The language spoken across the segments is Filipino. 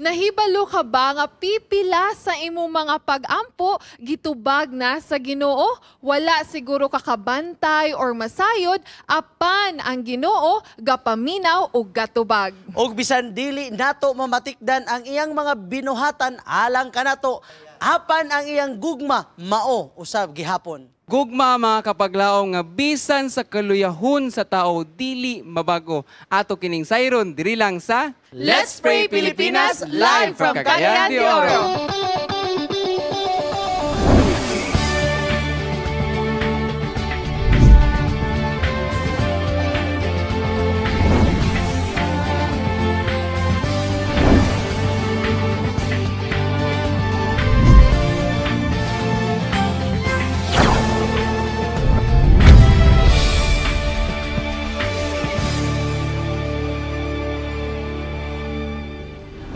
Nahibalo ka ba nga pipila sa imong mga pag-ampo gitubag na sa Ginoo? Wala siguro kakabantay or masayod apan ang Ginoo gapaminaw og gatubag. Og bisan dili nato mamatikdan ang iyang mga binuhatan alang kanato, apan ang iyang gugma mao usab gihapon. Gugma mga kapaglaom nga bisan sa kaluyahon sa tao dili mabago. Ato kining sayron diri lang sa Let's Pray Pilipinas, live from Cagayan de Oro.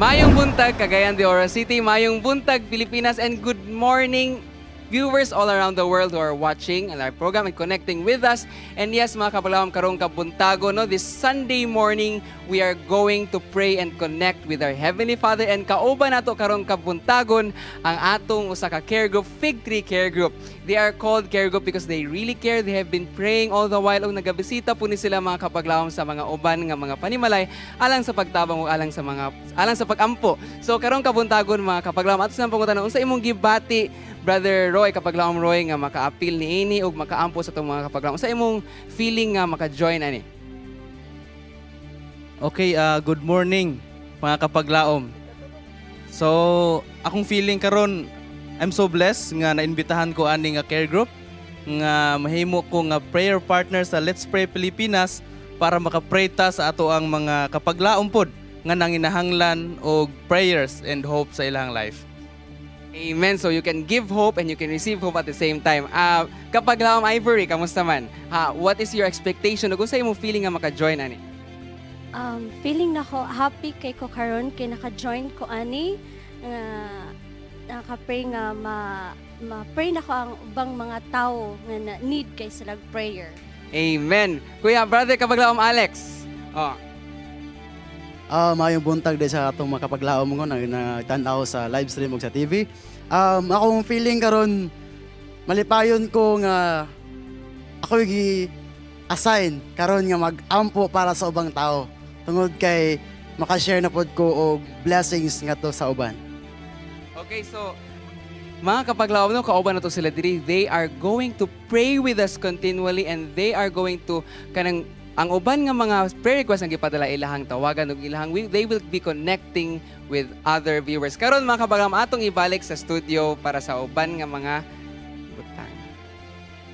Mayong buntag Cagayan de Oro City, mayong buntag Pilipinas, and good morning viewers all around the world who are watching our program and connecting with us. And yes, mga kapalawam, karong kabuntago, no, this Sunday morning, we are going to pray and connect with our Heavenly Father. And kauban nato karong kabuntagon ang atong usa ka care group, Fig Tree Care Group. They are called care group because they really care. They have been praying all the while. Og nagabisita po ni sila mga kapaglawom sa mga uban nga mga panimalay alang sa pagtabang o alang sa pagampo. So karong kabuntagon mga kapaglawom, ato sa pangutan unsa imong gibati Brother Roy, kapaglaom Roy, nga maka-appeal ni ini o makaampo sa itong mga kapaglaom. Sa imong feeling nga maka-join ani? Okay, good morning mga kapaglaom. So, akong feeling karon, I'm so blessed nga naimbitahan ko ani nga care group nga mahimo ko nga prayer partner sa Let's Pray Pilipinas para maka-pray ta sa ato ang mga kapaglaom pod nga nanginahanglan og prayers and hope sa ilang life. Amen. So you can give hope and you can receive hope at the same time. Kapaglaom Ivory, kamusta man? What is your expectation? Kung sa imong feeling nga maka-join ani? Feeling na ko happy kay ko karon kay naka-join ko ani naka-pray nga ma-pray na ko ang ubang mga tao nga need kay sila prayer. Amen. Kuya, brother, kapaglaom Alex. Mayong buntag din sa atong mga kapaglaom ko na nagtanaw sa live stream o sa TV. Akong feeling karon malipayon ko nga ako gi-assign karon nga mag-ampo para sa ubang tao. Tungod kay maka-share na pod ko og blessings nga to sa uban. Okay, so mga kapaglaom, no, kauban na to sila diri. They are going to pray with us continually and they are going to kanang ang uban nga mga prayer requests ang gipadala ilahang tawagan ug ilahang they will be connecting with other viewers. Karon mga kapaglaom, atong ibalik sa studio para sa uban nga mga butang.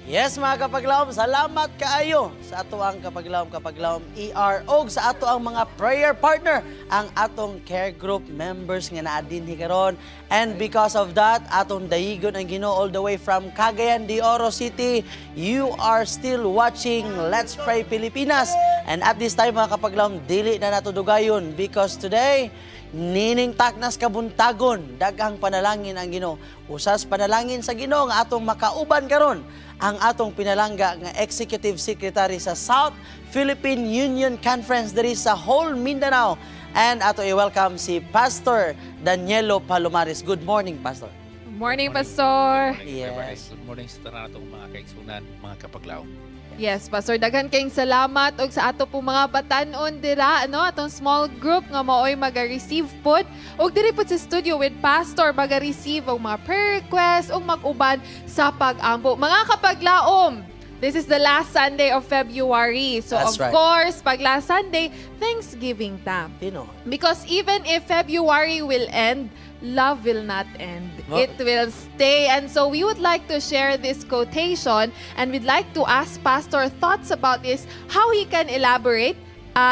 Yes mga kapaglaom, salamat kaayo sa ato ang kapaglaom ER og sa ato ang mga prayer partner, ang atong care group members nga naa dinhi karon. And because of that, atong dayigon ang Ginoo all the way from Cagayan de Oro City. You are still watching Let's Pray Pilipinas. And at this time mga kapaglaom, dili na nato dugayon because today nining taknas kabuntagon, daghang panalangin ang Ginoo. Usas panalangin sa Ginoo nga atong makauban karon ang atong pinalangga nga Executive Secretary sa South Philippine Union Conference diri sa whole Mindanao. And ato i-welcome si Pastor Danielo Palomares. Good morning, Pastor. Good morning, Pastor. Yes. Good morning sa tanan natong mga kaigsunan, mga kapaglaom. Yes, Pastor, daghan kayong salamat og sa ato po mga batanon dira, ano, atong small group nga maoy maga-receive pod og diri pod sa studio with Pastor maga-receive og mga prayer requests og mag-uban sa pag-ampo. Mga kapaglaom, this is the last Sunday of February. So That's right. course, pag last Sunday, Thanksgiving time. Tino. Because even if February will end, love will not end. Well, It will stay. And so we would like to share this quotation and we'd like to ask Pastor thoughts about this, how he can elaborate.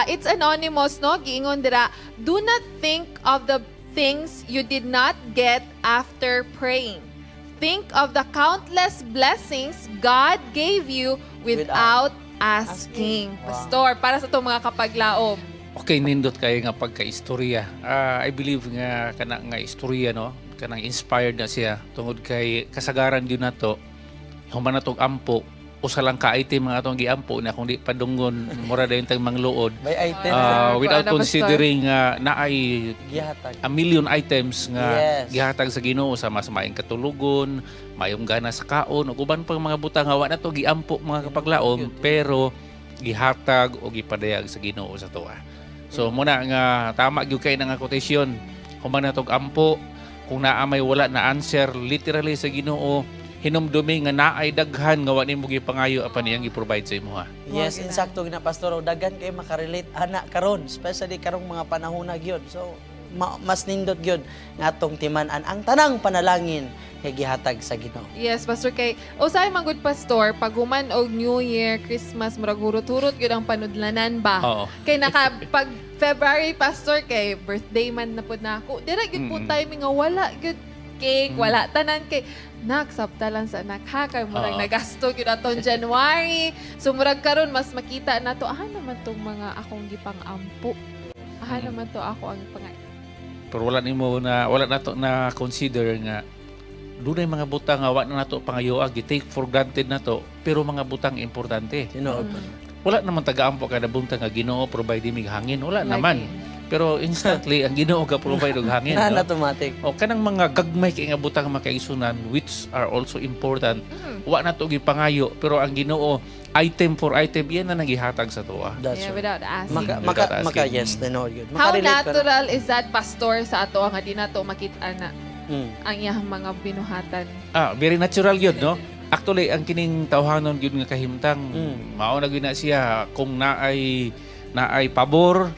It's anonymous, no? Giingon dira, do not think of the things you did not get after praying. Think of the countless blessings God gave you without asking. Wow. Pastor, para sa itong mga kapaglaom. Okay, nindot kayo nga pagka-istorya. I believe nga kana nga istorya, no? Kanang inspired na siya tungod kay kasagaran din nato human natong ampo usa lang ka item mga atong giampo na kung di padunggon mura dayon tag mangluod. May item Without Ano, Pastor? considering naay gihatag. a million items nga Yes. gihatag sa Ginoo sa mas maayong katulugon, mayong gana sa kaon ug uban pang mga butang nga wa na to giampo mga kapaglaom pero gihatag o gipadayag sa Ginoo sa tuwa. So muna nga tama gyud kay nga quotation. Human na tog ampo kung naa may wala na answer literally sa Ginoo hinumdumi nga naay daghan nga wa nimo gipangayo apan iyang gi-provide sa imuha. Yes, insakto gina pastor, og daghan kay makarelate ana karon, especially karong mga panahon na gyud. So mas nindot gyud nga atong timan-an ang tanang panalangin kay gihatag sa Ginoo. Yes, Pastor, kay usay man gud Pastor, pag human og New Year, Christmas, murag hurot-hurot gyud ang panudlanan ba? Oo. Kay pag February, Pastor, kay birthday man na pud nako. Dira gyud po timing nga wala gyud cake, wala tanan kay naksabta lang sa anak ha kay murag Oo. nagasto gyud aton January. So murag karon mas makita nato naman tong mga akong gipang-ampo. Naman to ako ang Pero wala na to na consider nga dunay mga butang nga wa na nato pangayoa gi-take for granted na to pero mga butang importante. Tinuod. Wala naman taga-ampo kada buntang nga Ginoo provide mig hangin, wala naman. Pero instantly ang Ginoo ga provide og hangin. Na No? automatic. O kanang mga gagmay kay nga butang nga makaisunan which are also important. Wa na to gipangayo pero ang Ginoo item for item yan na nagihatag sa tuwa. That's yeah, right. without asking. Maka yes, tinuod gyud. How Makarelate ka na. natural is that, Pastor, sa ato nga di nato makita na ang iyang mga binuhatan? Very natural yun, no? Actually, ang kining tawhanon yun nga kahimtang, mao na gyud na siya kung naay pabor,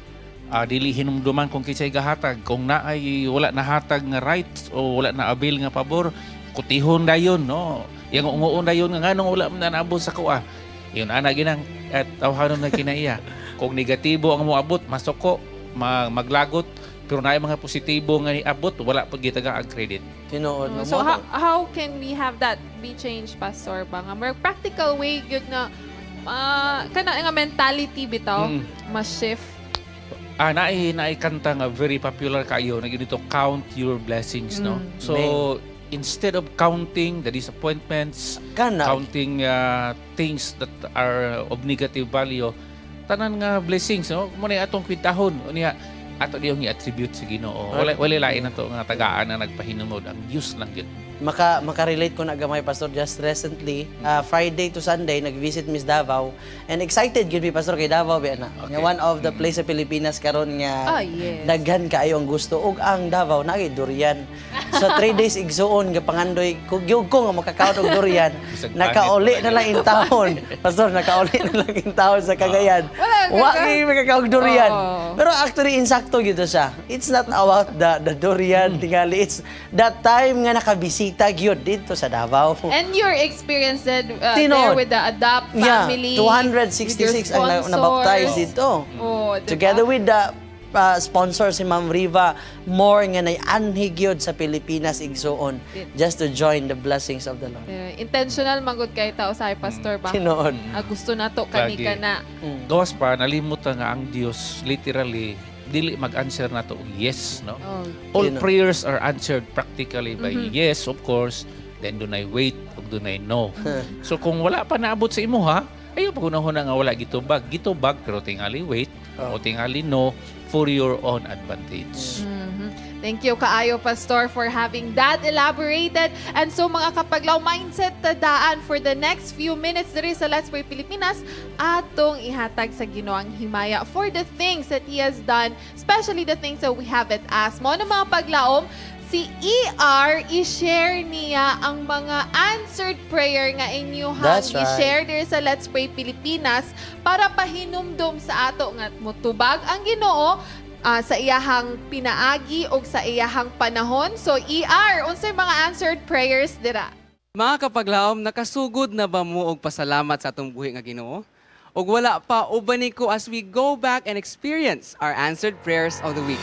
dili hinumduman kung kisay gahatag. Kung naay wala nahatag nga rights o wala na avail nga pabor, kutihon dayon, no? Yang unguon dayon nga nganong wala man naabot sa kuha. Yun ana ginang at tawhanon na kinaiya. Kung negatibo ang moabot, masuko, maglagot, pero naay mga positibo nga niabot, wala pag gitaga ang credit. Tinuod. So how can we have that be changed, Pastor? Ba nga more practical way gyud na kana nga mentality bitaw mas shift. Naay kanta nga very popular kayo na ganito, count your blessings, no? So instead of counting the disappointments, counting things that are of negative value, tanan nga blessings, no? Muna atong kwintahon, unya ato diyong i-attribute sa Ginoo. Wala lain na to nga tagaan na nagpahinungod, ang Diyos lang yun. Makarelate ko na gamay, Pastor, just recently, Friday to Sunday, nag-visit Miss Davao, and excited yun mi, Pastor, kay Davao, na. Nga one of the place sa Pilipinas karon nga daghan kaayo ang gusto, ug ang Davao, nagay durian. So 3 days igsuon, nga pangandoy, kugyog ko nga makakaon og durian, nakauli na lang in town. Pastor, nakauli na lang in town sa Cagayan. Wa kay makakaon durian. Pero actually, insakto gito siya. It's not about the durian, tingali. It's that time nga nakabisita gyud dito sa Davao. And your experience there with the Adapt family. 266 ang nabaptize dito. Together with the sponsor si Ma'am Riva, more nga nay-anhi gyud sa Pilipinas igsuon just to join the blessings of the Lord. Intentional magud kay tao sa Pastor ba? Tinuod. Gusto nato kani kana. Gawas pa nalimutan nga ang Dios literally dili mag-answer na to yes, no? All prayers are answered practically by yes, of course. Then dunay wait ug dunay no. So kung wala pa naabot sa imo ha, ayo pagunahon nga wala gitubag pero tingali wait o tingali no for your own advantage. Thank you kaayo, Pastor, for having that elaborated. And so mga kapaglaw, mindset tadaan for the next few minutes diri sa Let's Pray Pilipinas, atong ihatag sa Ginoo ang himaya for the things that He has done, especially the things that we haven't asked. Mo na mga paglaom, si ER, i-share niya ang mga answered prayer nga inyong i-share diri sa Let's Pray Pilipinas para pahinumdom sa ato nga mutubag ang Ginoo sa iyahang pinaagi o sa iyahang panahon. So, ER, unsay mga answered prayers dira? Mga kapaglaom, nakasugod na ba mo og pasalamat sa atong buhi nga Ginoo? Og wala pa, ubani ko as we go back and experience our answered prayers of the week.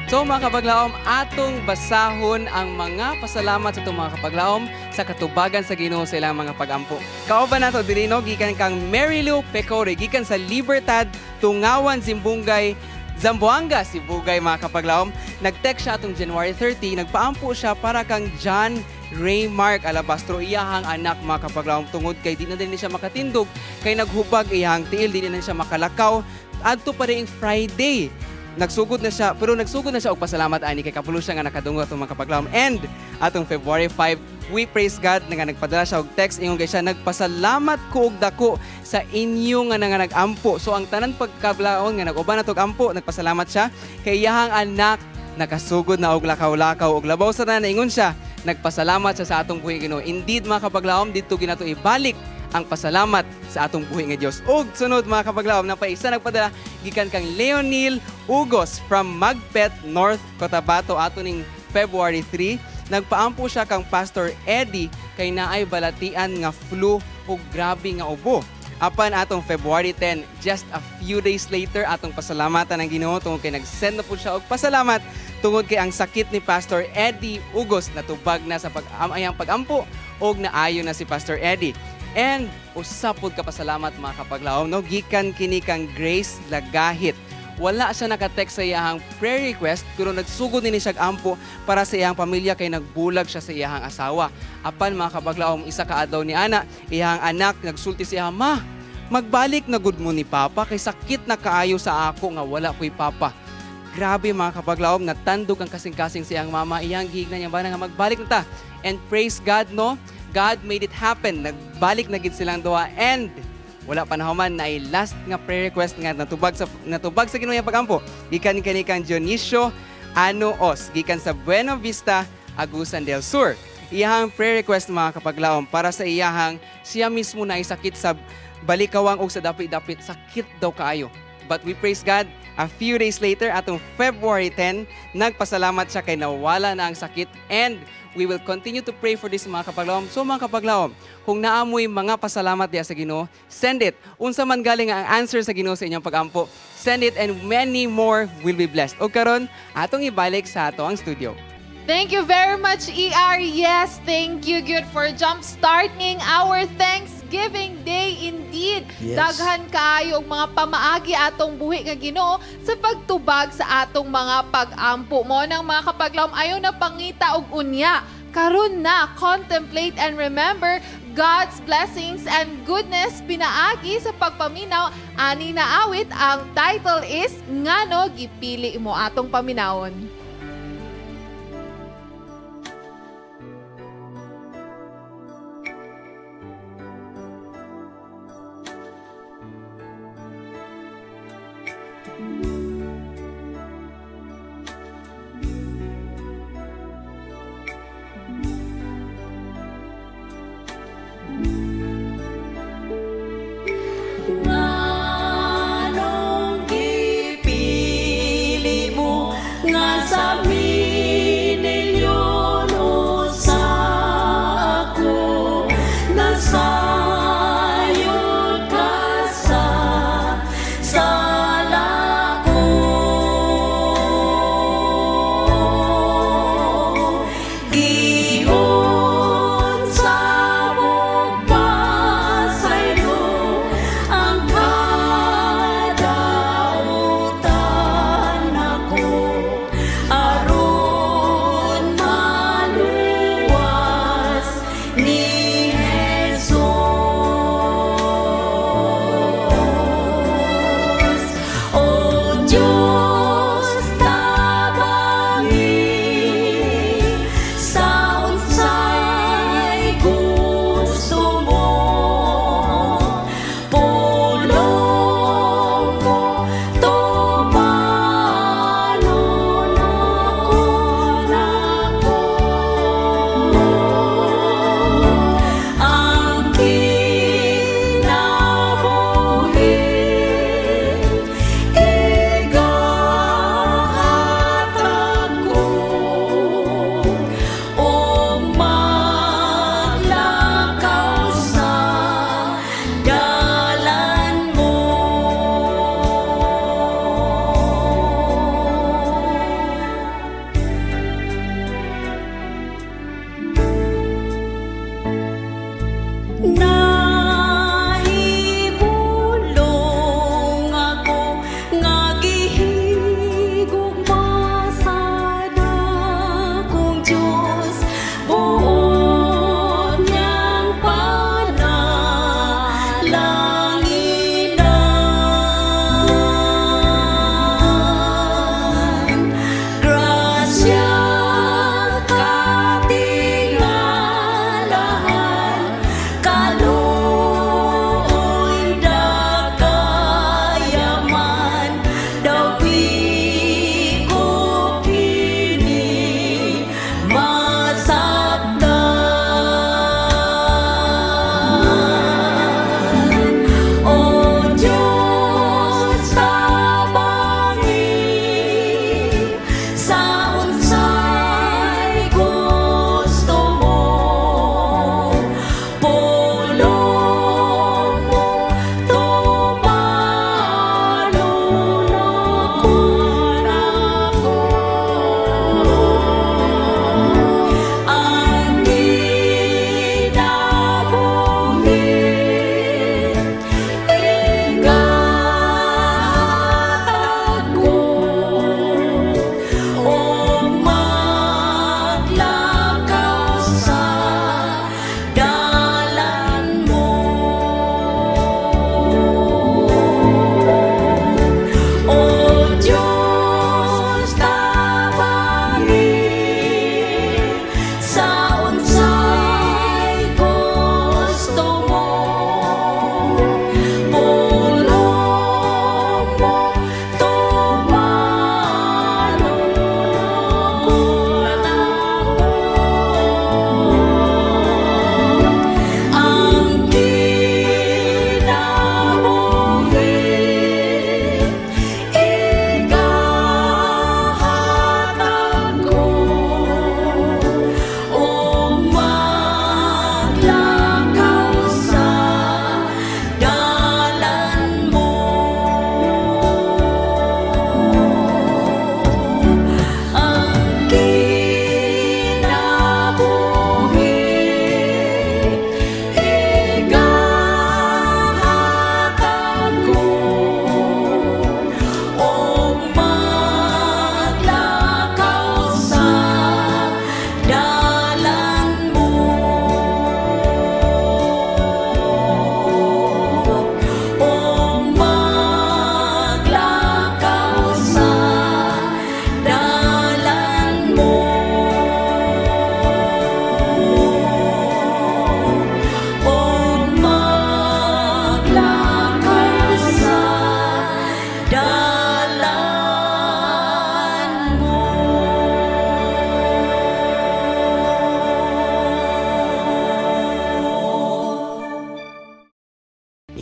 So mga kapaglaom, atong basahon ang mga pasalamat sa itong mga kapaglaom sa katubagan sa Ginoo sa ilang mga pag-ampo. Kauban nato diri no, gikan kang Mary Lou Pecore, gikan sa Libertad, Tungawan, Zimbungay, Zamboanga, si Bugay mga kapaglaom. Nag-text siya atong January 30, nagpaampo siya para kang John Raymark Alabastro, iyahang anak mga kapaglaom, tungod kay di na din siya makatindog, kay naghubag iyahang tiil, di na siya makalakaw. Adto pa rin Friday. Nagsugod na siya og pasalamat ani kay kapulo siya nga nakadunggo atong mga kapaglaom. And atong February 5, we praise God na nga nagpadala siya og text ingon kay siya, nagpasalamat ko og dako sa inyo nga nag-ampo. So ang tanan pagkablaon nga nag-uban natog ampo, nagpasalamat siya kay iyahang anak nakasugod na og lakaw-lakaw og labaw sa tanan, ingon siya, nagpasalamat siya sa atong buhi Ginoo. Indeed mga kapaglaom, dito ginato ibalik ang pasalamat sa atong buhi nga Dios. Og sunod mga kapaglaom, napaisa nagpadala gikan kang Leonil Ugos from Magpet North Cotabato ato ning February 3. Nagpaampo siya kang Pastor Eddie kay naay balatian nga flu ug grabe nga ubo. Apan atong February 10, just a few days later, atong pasalamatan ang Ginoo tungod kay nag-send na po siya og pasalamat tungod kay ang sakit ni Pastor Eddie Ugos natubag na sa pag-amayang pag-ampo og naayo na si Pastor Eddie. And usapod ka pasalamat mga kapaglaom, no? Gikan kini kang Grace Lagahit. Wala siya nakatext sa iyahang prayer request pero nagsugod ni siya ampo para sa iyahang pamilya kay nagbulag siya sa iyahang asawa. Apan mga kapaglaom, isa ka adlaw ni ana, iyahang anak nagsulti siya, "Ma, magbalik na gud mo ni Papa kay sakit na kaayo sa ako nga wala ko'y Papa." Grabe mga kapaglaom, natandog ang kasing-kasing sa iyang mama, iyang gihignan niya ba nga magbalik na ta. And praise God, no? God made it happen. Nagbalik na gid silang duha and wala pa nahuman na last nga prayer request nga natubag sa Ginoo pag-ampo. Gikan kani kang Dionisio Anoos, gikan sa Buena Vista, Agusan del Sur. Iyahang prayer request mga kapaglaom para sa iyahang siya mismo na sakit sa balikawang o sa dapit-dapit, sakit daw kaayo. But we praise God, a few days later, atong February 10, nagpasalamat siya kay nawala na ang sakit and we will continue to pray for this mga kapaglaom. So mga kapaglaom, kung naamoy mga pasalamat diya sa Ginoo, send it. Unsa man galing ang answer sa Ginoo sa inyong pag-ampo, send it and many more will be blessed. O karon, atong ibalik sa ato ang studio. Thank you very much, ER. Yes, thank you, good, for jump-starting our Thanksgiving Day indeed. Yes. Daghan kaayo og mga pamaagi atong buhi nga Ginoo sa pagtubag sa atong mga pag-ampo mo ng mga kapaglaom. Ayo na pangita og unya. Karon na, contemplate and remember God's blessings and goodness pinaagi sa pagpaminaw. Ani na awit, ang title is Ngano Gipili Mo. Atong paminawon. Nganong gipili mo nga sa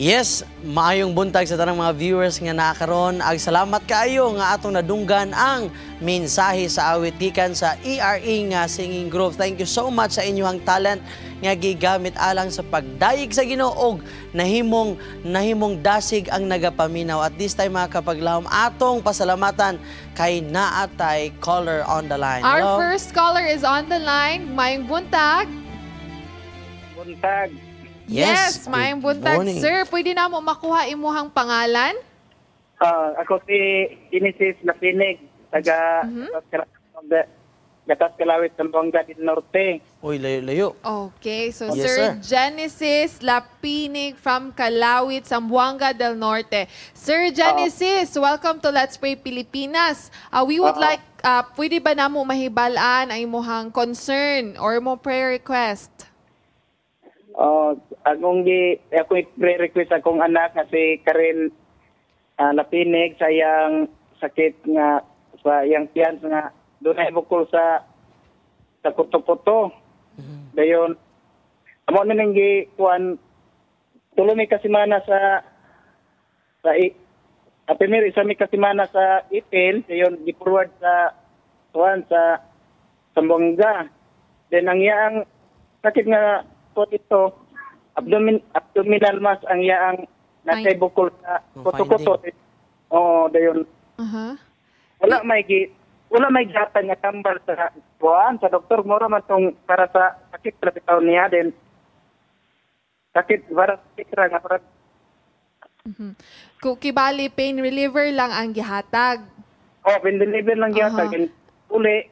Yes, maayong buntag sa tanang mga viewers nga nakaron. Ag salamat kaayo nga atong nadunggan ang mensahe sa awit gikan sa ERE nga singing group. Thank you so much sa inyong talent nga gigamit alang sa pagdayeg sa Ginoo og nahimong dasig ang nagapaminaw. At this time mga kapaglahom, atong pasalamatan kay naatay caller on the line. Our first caller is on the line. Mayong buntag. Buntag. Yes, good mayong buntag. morning. Sir, pwede na mo makuha imuhang pangalan? Ako si Genesis Lapinig, taga Gatas Kalawit, Zamboanga del Norte. Uy, layo-layo. Okay, so Yes, Sir sir. Genesis Lapinig from Calawit, Zamboanga del Norte. Sir Genesis, welcome to Let's Pray Pilipinas. We would like, pwede ba na mo mahibalaan ang imuhang concern or mo prayer request? Ako i-request akong anak nga si Karel Lapinig sa iyang sakit nga sa iyang tiyan nga doon ay bukol sa kuto-kuto. Dayon, amo na nang gikuan tuloy kasi mana sa apimir isa mi kasi mana sa ipil, dayon gi-forward sa sa Zamboanga. Then ang iyang sakit nga ito, abdominal mass ang yaang nasa bukol sa kuto-kuto. Dayon. Wala may gatan nga tambal sa sa doktor mura man tong para sa sakit trapitaw niya din. Sakit para sa nga para Kibali pain reliever lang ang gihatag. pain reliever lang gihatag. Uli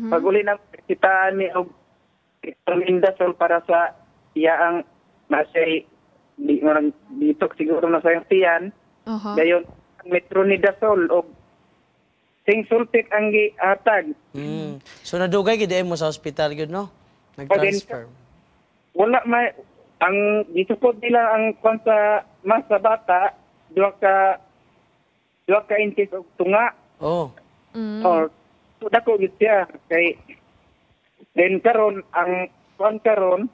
pag uli nang kitaan ni og indasol para sa iyaang nasay dito siguro na sa iyang tiyan. Dayon metronidazole o sing sulfate ang gihatag. So nadugay gid mo sa ospital gud no? Nag-transfer. Wala may ang dito po nila ang kwan sa mas sa bata duha ka inches og tunga. So dako gid siya kay then karon ang kwan karon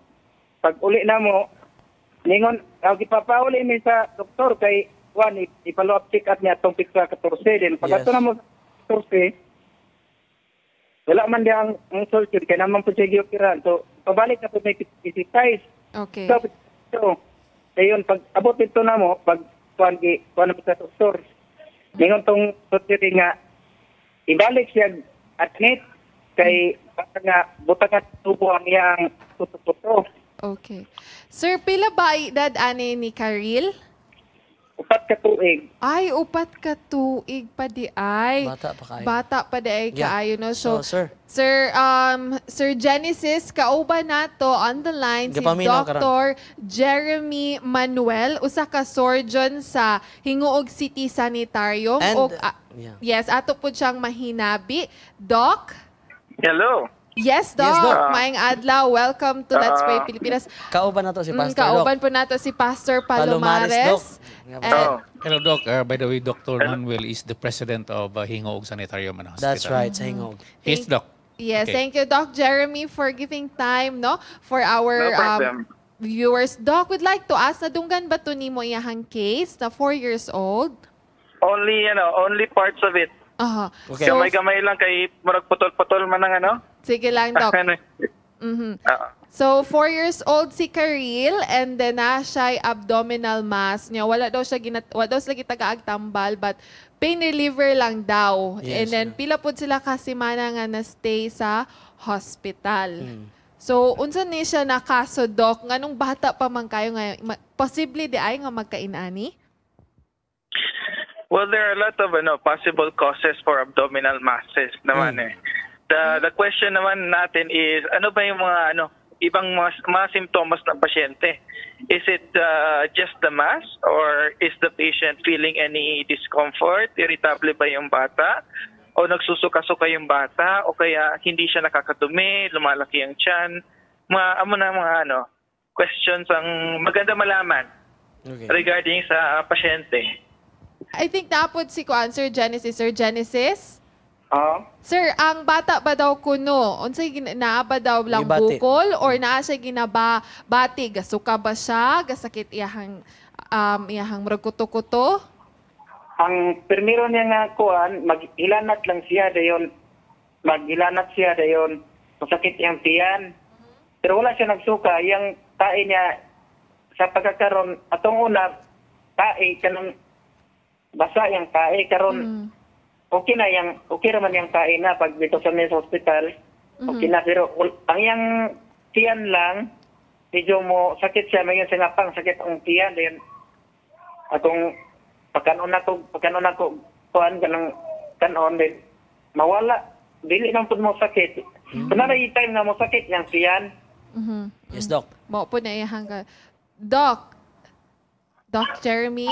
pag uli na mo ningon gipapauli mi sa doktor kay kwan i-follow up check up niya tong pigsa 14 din pag ato na mo 14 wala man dia ang solution kay naman po siya giokiran so pabalik na po may exercise. Okay. So dayon pag abot ito na mo pag kwan mo sa doktor ningon tong surgery nga ibalik siya admit kay nga butang tubo ang iyang tuto. Okay. Sir, pila ba edad ani ni Karil? 4 ka tuig. Ay, 4 ka tuig pa di ay. Bata pa kayo. Bata pa di ay kaayo no. So, sir. Sir Genesis, kauban nato on the line si Gapaminaw Dr. Jeremy Manuel, usa ka surgeon sa Hinguog City Sanitarium. And, yes, ato po siyang mahinabi. Doc? Hello. Yes, Doc. Yes, Doc. Maayong adlaw. Welcome to Let's Pray Pilipinas. Kauban na to si Pastor Doc. Kauban po nato si Pastor Palomares. Hello, Doc. By the way, Dr. Manuel is the president of Hingoog Sanitarium and Hospital. That's right, sa Hingog. He's Doc. Yes, Okay. thank you, Doc Jeremy, for giving time for our viewers. Doc, we'd like to ask, nadunggan ba ito nimo iyahang case na 4 years old? Only parts of it. Okay. So, Gamay lang kay murag putol-putol man ang sige lang, Doc. So, 4 years old si Karil and then na siya abdominal mass niya. Wala daw sila gitagaag tambal but pain reliever lang daw. Yes, And then pila po sila kasi mana nga na-stay sa hospital. So, unsa ni siya na kaso, Doc? Nganong bata pa man kayo ngayon? Posible di ay nga magkainani? Well, there are a lot of possible causes for abdominal masses naman eh. The question naman natin is, ano ba yung mga ibang mga simptomas ng pasyente? Is it just the mass or is the patient feeling any discomfort? Irritable ba yung bata? O nagsusuka-suka yung bata? O kaya hindi siya nakakadumi, lumalaki ang tiyan? Mga questions ang maganda malaman regarding sa pasyente. I think naapod si Sir Genesis. Sir Genesis? Sir, ang bata ba daw kuno? Unsay naa ba daw lang Gibati. bukol or naa siya ginabati? Gasuka ba siya? Gasakit iyahang iyahang murag kuto-kuto? Ang primero niya nga kuan, maghilanat lang siya dayon. Maghilanat siya dayon. Masakit yung tiyan. Pero wala siya nagsuka. Yung tae niya sa pagkakaroon, atong una, tae, kanang basa yung tae, karon okay naman yung tae na pag dito sa may hospital. Okay na, pero ang yung tiyan lang, medyo mo sakit siya, may singapang sakit ang tiyan. Then, atong pagkanon ako, kuhan ka ng kanon, then mawala. Dili nang pud mo sakit. Kung na time nga mo sakit yung tiyan. Yes, Doc. Mo po na iyahang ka. Doc Jeremy?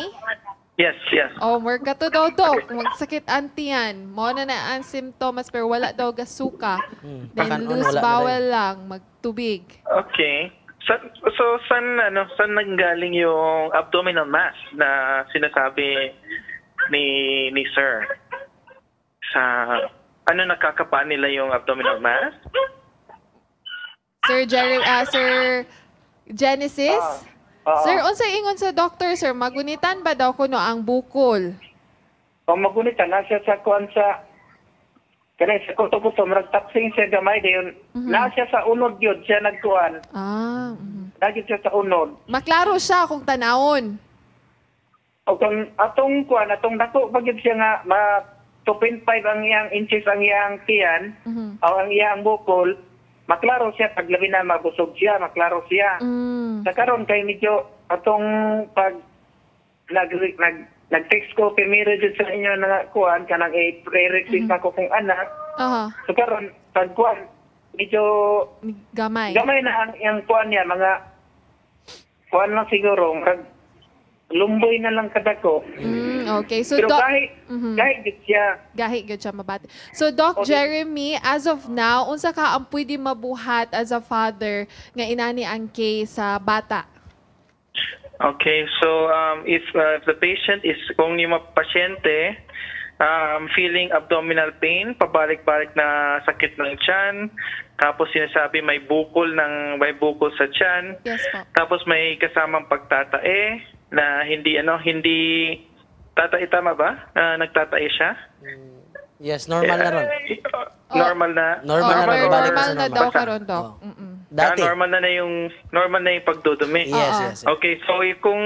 Yes, yes. Oh, more ka to daw, Doc. Magsakit antiyan. Mo na ang symptoms pero wala daw gasuka. Then Pakanon, loose wala na bowel lang, magtubig. Okay. So saan nanggaling yung abdominal mass na sinasabi ni Sir? Sa ano nakakapa nila yung abdominal mass? Sir Genesis? Sir, unsay ingon sa doctor, sir? Magunitan ba daw kuno ang bukol? Kung magunitan na siya sa kuan sa kanay sa kuto-kuto, marag taksing siya gamay dayon. Na siya sa unod yun, siya nagkuan. Lagi siya sa unod. Maklaro siya kung tanawon. O kung atong kuan, atong dako bagid siya nga 2.5 ang iyang inches ang iyang tiyan, o ang iyang bukol, maklaro siya pag labi na mabusog siya, maklaro siya. Sa karon kay medyo atong pag nag-text ko primero dyan sa inyo na kuan kanang i-pre-receive ako kung anak. So karon pag kuan medyo gamay na ang yang kuan niya, mga kuan lang siguro, lumboy na lang kadako. Okay. So pero Doc, kahit gid siya. Gahi gid siya mabati. So Doc Jeremy, as of now, unsa ka ang pwede mabuhat as a father nga inani ang case sa bata? Okay, so if the patient is, kung yung pasyente feeling abdominal pain, pabalik-balik na sakit ng tiyan, tapos sinasabi may bukol sa tiyan, Yes po. tapos may kasamang pagtatae na hindi tatae, tama ba? Nagtatae siya? Yes, normal na ron. Normal na. Normal na ron. Balik Normal sa na normal. daw karon, Doc. Dati. Normal na yung pagdudumi. Yes. Okay, so kung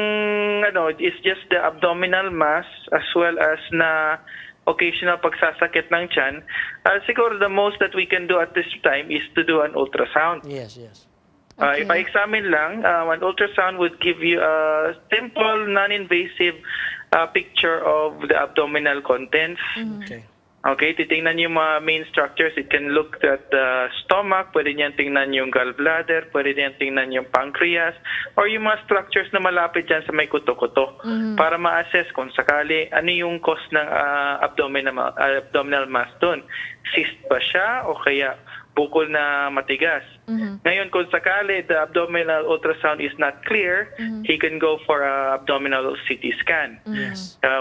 it's just the abdominal mass as well as na occasional pagsasakit ng tiyan, siguro the most that we can do at this time is to do an ultrasound. Yes. If I examine lang, an ultrasound would give you a simple, non-invasive picture of the abdominal contents. Okay, titingnan yung mga main structures. It can look at the stomach, pwede niyan tingnan yung gallbladder, pwede niyan tingnan yung pancreas, or yung mga structures na malapit dyan sa may kuto-kuto para ma-assess kung sakali ano yung cause ng abdominal mass doon. Cyst ba siya o kaya bukol na matigas? Ngayon, kung sakali the abdominal ultrasound is not clear, he can go for a abdominal CT scan.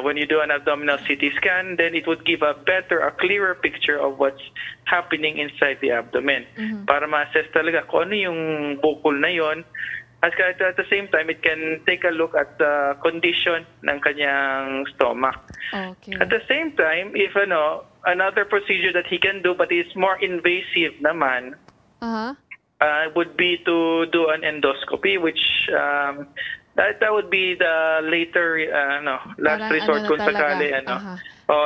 When you do an abdominal CT scan, then it would give a clearer picture of what's happening inside the abdomen para ma-assess talaga kung ano yung bukol na yon. At the same time, it can take a look at the condition ng kanyang stomach. Okay. At the same time, if another procedure that he can do but is more invasive naman, would be to do an endoscopy, which that would be the later last Parang resort kung sakali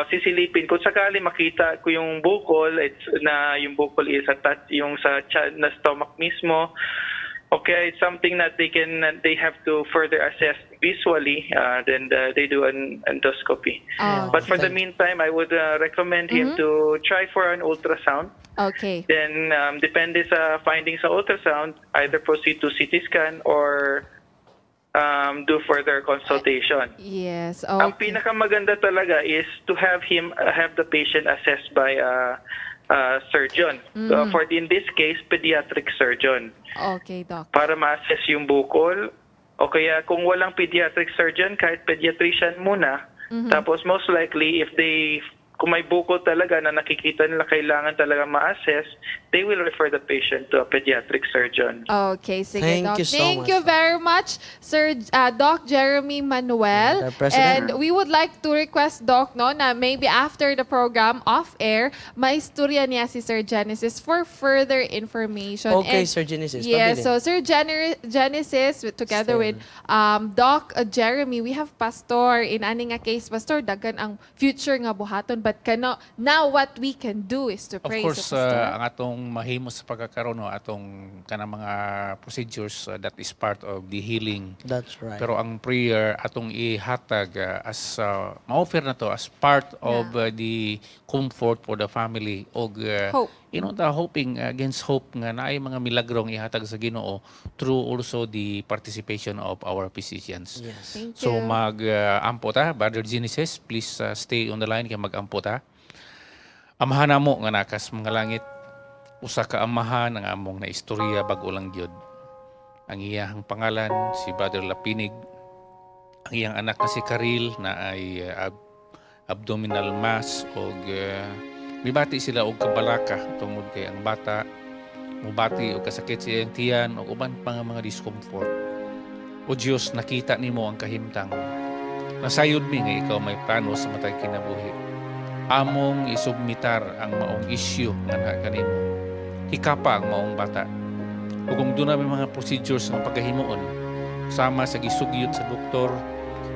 sisilipin kung sakali makita ko yung bukol, yung bukol is yung sa na stomach mismo. Okay, it's something that they have to further assess visually, then they do an endoscopy. But for the meantime, I would recommend him to try for an ultrasound. Okay. Then, depende sa findings sa ultrasound, either proceed to CT scan or do further consultation. Yes. Ang Okay. pinakamaganda talaga is to have the patient assessed by a surgeon. In this case, pediatric surgeon. Okay, Doc. Para ma-assess yung bukol. O kaya kung walang pediatric surgeon, kahit pediatrician muna. Tapos most likely, if they kung may bukol talaga na nakikita nila kailangan talaga ma-assess, they will refer the patient to a pediatric surgeon. Okay, sige, Thank Doc. you so Thank much, you Doc. very much, Sir Doc Jeremy Manuel. Our President. And we would like to request, Doc, no, na maybe after the program, off-air, maistorya niya si Sir Genesis for further information. Okay, And, Sir Genesis. yes, pabilin. so Sir Genesis, together with Doc Jeremy, we have Pastor, in ani nga case, Pastor, dagan ang future nga buhaton, but now what we can do is to Of pray. course, so, Pastor. ang atong mahimo sa pagkakaroon, no, atong kanang mga procedures, that is part of the healing. That's right. Pero ang prayer atong ihatag as ma-offer na to as part of the comfort for the family og Hope. hoping against hope nga naay mga milagrong ihatag sa Ginoo through also the participation of our physicians. Yes. Thank So you. mag-ampo ta, Brother Genesis, please stay on the line kay mag-ampo ta. Amahan namo nga nakas mga langit, usa ka amahan ang among na istorya bag-o lang gyud. Ang iyang pangalan si Brother Lapinig, ang iyang anak na si Karil na ay abdominal mass og mibati sila og kabalaka tungod kay ang bata mubati og kasakit sa iyang tiyan og uban pa nga mga discomfort. O Diyos, nakita nimo ang kahimtang. Nasayod mi nga ikaw may plano sa matay kinabuhi. Among isubmitar ang maong issue nga na kanimo. Hikapa ang maong bata. Ug kung doon may mga procedures ng pagkahimuon, sama sa gisugyot sa doktor,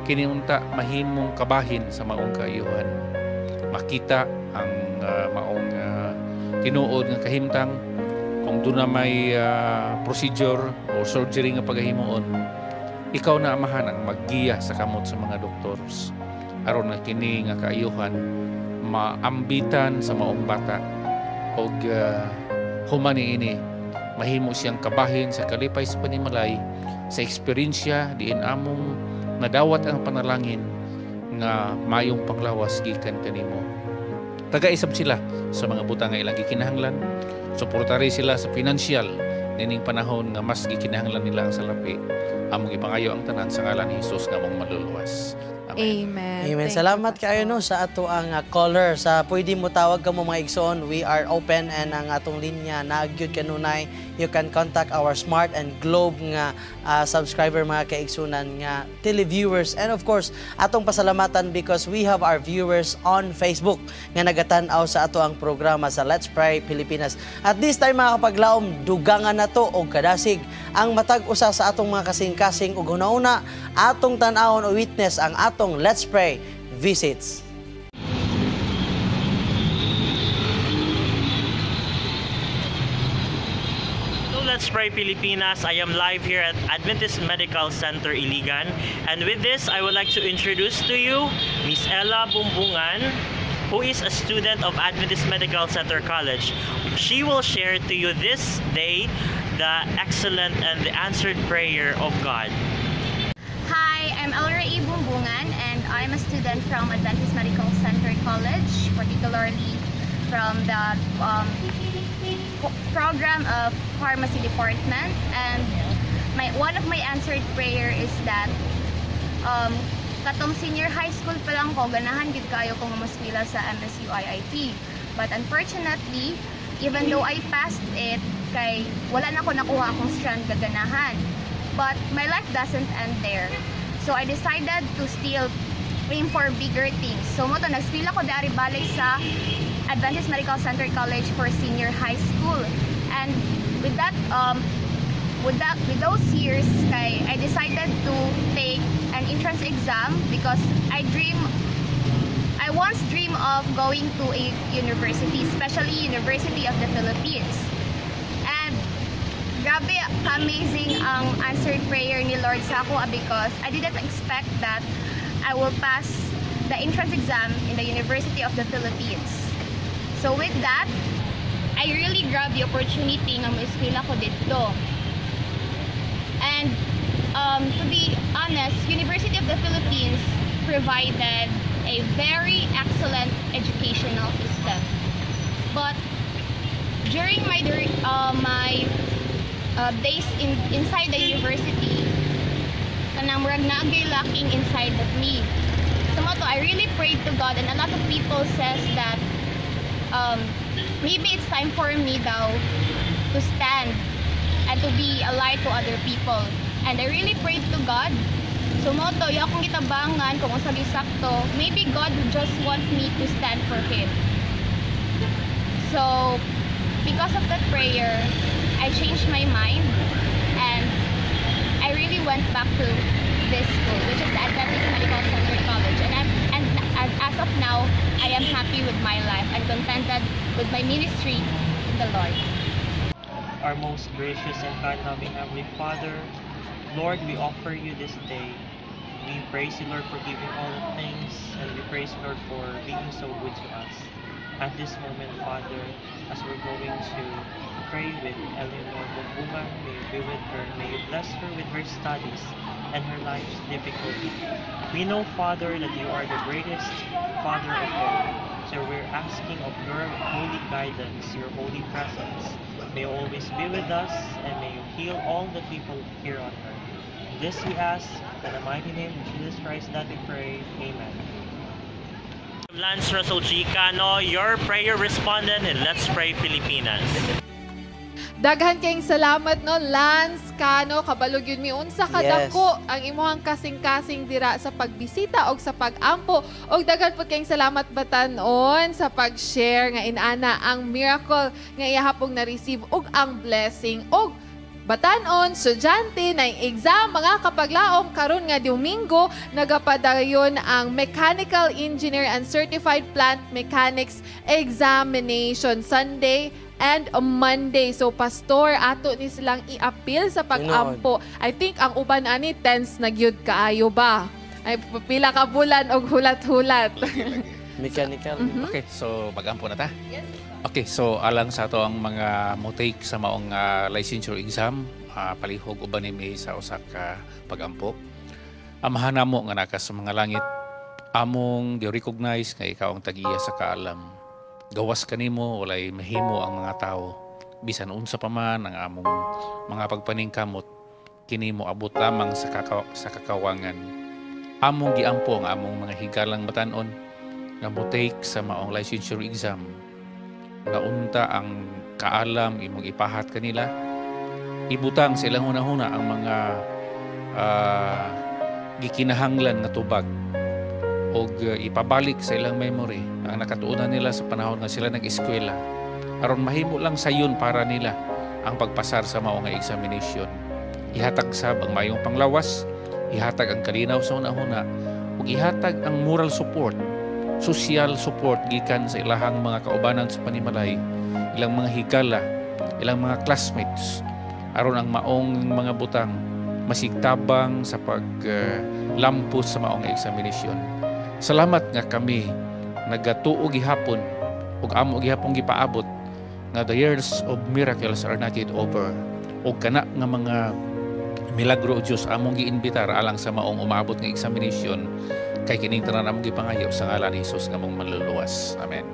kiniunta mahimong kabahin sa maong kaayuhan. Makita ang maong tinuod nga kahimtang, kung doon may procedure o surgery nga pagkahimuon, ikaw na amahan ang maggiya sa kamot sa mga doktors. Aron na kini nga kaayuhan, maambitan sa maong bata og humani ini mahimo siyang kabahin sa kalipay sa panimalay sa eksperyensya diin among nadawat ang panalangin nga mayong panglawas gikan kanimo. Taga-isab sila sa mga butang nga ilang gikinahanglan, suportari sila sa financial nining panahon nga mas gikinahanglan nila ang salapi. Among ipangayo ang tanan sa ngalan ni Hesus nga mong maluluwas. Amen. Amen. Thank Salamat you, kayo Pastor. no sa ato ang caller. Sa pwede mo tawag ka mo mga igsoon. We are open and ang atong linya nagyud kanunay. You can contact our Smart and Globe nga subscriber mga kaigsunan nga televiewers. And of course, atong pasalamatan because we have our viewers on Facebook nga nagatan-aw sa ato ang programa sa Let's Pray Pilipinas. At this time mga kapaglaom, dugangan na to og kadasig ang matag usa sa atong mga kasing-kasing ug hunahuna atong tan-awon o witness ang atong Let's Pray visits. So Let's Pray Pilipinas. I am live here at Adventist Medical Center Iligan, and with this I would like to introduce to you Miss Ella Bumbungan, who is a student of Adventist Medical Center College. She will share to you this day the excellent and the answered prayer of God. Hi, I'm Elra E. Bumbungan, and I'm a student from Adventist Medical Center College, particularly from the program of Pharmacy Department. And one of my answered prayer is that katong senior high school pa lang ko, ganahan gid kayo kung maskwela sa MSU IIT. But unfortunately, even though I passed it, kay wala na ko nakuha akong strand gaganahan. But my life doesn't end there. So I decided to still aim for bigger things. So mo to nagspila ko dari balik sa Adventist Medical Center College for senior high school. And with that with those years, I decided to take an entrance exam because I once dreamed of going to a university, especially University of the Philippines. And grabe, amazing ang answered prayer ni Lord sa ako because I didn't expect that I will pass the entrance exam in the University of the Philippines. So with that, I really grabbed the opportunity ng ma-eskwela ko dito. And to be honest, University of the Philippines provided a very excellent educational system. But during my days inside the university, kanang murag naagay lacking inside of me. Sumoto, I really prayed to God, and a lot of people says that maybe it's time for me daw to stand and to be a light to other people. And I really prayed to God. Sumoto, yung akong gitabangan kung sa gisakto, maybe God just want me to stand for Him. So, because of that prayer, I changed my mind, and I really went back to this school, which is the Adventist Medical Center College. And as of now, I am happy with my life and contented with my ministry in the Lord. Our most gracious and kind loving Heavenly Father, Lord, we offer you this day. We praise you, Lord, for giving all the things, and we praise you, Lord, for being so good to us. At this moment, Father, as we're going to pray with Eleanor Bumbungan, may you be with her, may you bless her with her studies and her life's difficulty. We know, Father, that you are the greatest Father of all. So we're asking of your holy guidance, your holy presence. May you always be with us, and may you heal all the people here on earth. This we ask in the mighty name of Jesus Christ that we pray. Amen. Lance Russell G. Cano, your prayer respondent in Let's Pray Pilipinas. Daghan kayong salamat no, Lance Cano, kabalog yun mi unsa kadako ang imuhang kasing-kasing dira sa pagbisita og sa pag-ampo. Og daghan pud kayong salamat batan-on sa pag-share nga inana ang miracle nga iyahapong na-receive og ang blessing. Og batan-on, estudyante na exam, mga kapaglaom karon nga Domingo, nagapadayon ang Mechanical Engineer and Certified Plant Mechanics Examination Sunday and Monday. So, pastor, ato ni silang i-appeal sa pag-ampo. I think ang uban ani tense na gyud kaayo ba? Ay pila ka bulan og hulat-hulat. Mechanical. Okay, so mag-ampo na ta? Yes. Okay, so alang sa ato ang mga mo-take sa maong licensure exam, palihog uban ni sa usa ka pag-ampo. Amahan namo nga naka sa mga langit, among di-recognize nga ikaw ang tag-iya sa kaalam. Gawas kanimo walay mahimo ang mga tao. Bisan unsa pa man ang among mga pagpaningkamot, kini mo abot lamang sa kakawangan. Among giampo ang among mga higalang batan-on nga mo-take sa maong licensure exam. Naunta ang kaalam imong ipahat kanila, ibutang sa ilang hunahuna ang mga gikinahanglan nga tubag o ipabalik sa ilang memory ang nakatuunan nila sa panahon nga sila nag-eskwela aron mahimo lang sayon para nila ang pagpasar sa mao nga examination. Ihatag sab ang mayong panglawas, ihatag ang kalinaw sa hunahuna ug ihatag ang moral support, social support gikan sa ilahang mga kaubanan sa panimalay, ilang mga higala, ilang mga classmates aron ang maong mga butang masigtabang sa paglampos sa maong examination. Salamat nga kami nagatuo gihapon ug amo gihapon gipaabot nga the years of miracles are not yet over. O kana nga mga milagro o Diyos among giinbitar alang sa maong umaabot nga examination kay kining tanan among gipangayo sa ngalan ni Hesus nga mong manluluwas. Amen.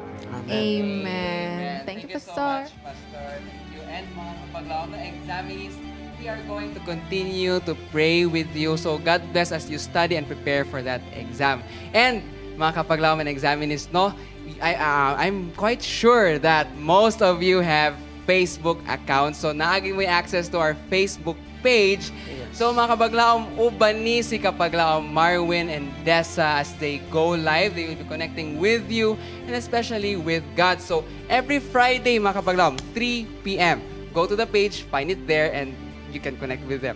Amen. Thank you, Pastor. So much, Pastor. Thank you. And mga kapaglaom na examinees, we are going to continue to pray with you. So God bless as you study and prepare for that exam. And mga kapaglaom and examinees, no, I'm quite sure that most of you have Facebook accounts. So naaging may access to our Facebook page. So mga kapaglaom, uban ni si kapaglaom Marwin and Dessa as they go live. They will be connecting with you and especially with God. So every Friday mga kapaglaom, 3 p.m. Go to the page, find it there, and you can connect with them.